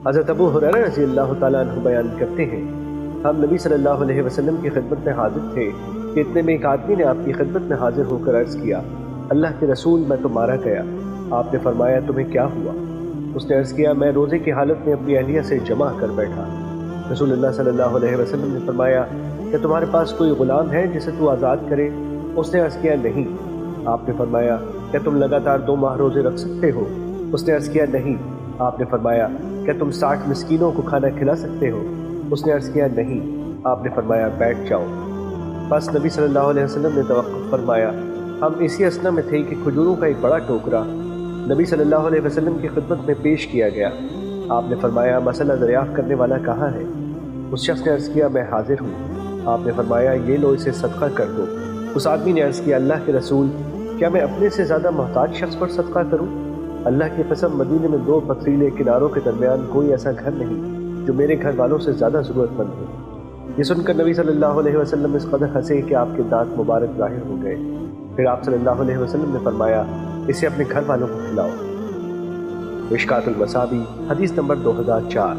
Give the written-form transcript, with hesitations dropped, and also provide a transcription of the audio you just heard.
حضرت ابو ہریرہ رضی اللہ تعالیٰ عنہ بیان کرتے ہیں، ہم نبی صلی اللہ علیہ وسلم کی خدمت میں حاضر تھے کہ اتنے میں ایک آدمی نے آپ کی خدمت میں حاضر ہو کر عرض کیا، اللہ کے رسول میں تو مارا گیا۔ آپ نے فرمایا تمہیں کیا ہوا؟ اس نے عرض کیا میں روزے کی حالت میں اپنی اہلیہ سے جمع کر بیٹھا۔ رسول اللہ صلی اللہ علیہ وسلم نے فرمایا کہ تمہارے پاس کوئی غلام ہے جسے تو آزاد کرے؟ اس نے عرض کیا نہیں۔ آپ نے فرمایا کیا تم لگاتار 2 ماہ روزے رکھ سکتے ہو؟ اس نے عرض کیا نہیں۔ آپ نے فرمایا کیا تم 60 مسکینوں کو کھانا کھلا سکتے ہو؟ اس نے عرض کیا نہیں۔ آپ نے فرمایا بیٹھ جاؤ۔ بس نبی صلی اللہ علیہ وسلم نے توقف فرمایا۔ ہم اسی اثنا میں تھے کہ کھجوروں کا ایک بڑا ٹوکرا نبی صلی اللہ علیہ وسلم کی خدمت میں پیش کیا گیا۔ آپ نے فرمایا مسئلہ دریافت کرنے والا کہاں ہے؟ اس شخص نے عرض کیا میں حاضر ہوں۔ آپ نے فرمایا یہ لو اسے صدقہ کر دو۔ اس آدمی نے عرض کیا اللہ کے رسول کیا میں اپنے سے زیادہ محتاج شخص پر صدقہ کروں؟ اللہ کی قسم مدینے میں 2 پتھریلے کناروں کے درمیان کوئی ایسا گھر نہیں جو میرے گھر والوں سے زیادہ ضرورت مند ہو۔ یہ سن کر نبی صلی اللہ علیہ وسلم اس قدر ہنسے کہ آپ کے دانت مبارک ظاہر ہو گئے۔ پھر آپ صلی اللہ علیہ وسلم نے فرمایا اسے اپنے گھر والوں کو کھلاؤ۔ مشکوٰۃ المصابیح حدیث نمبر 2004۔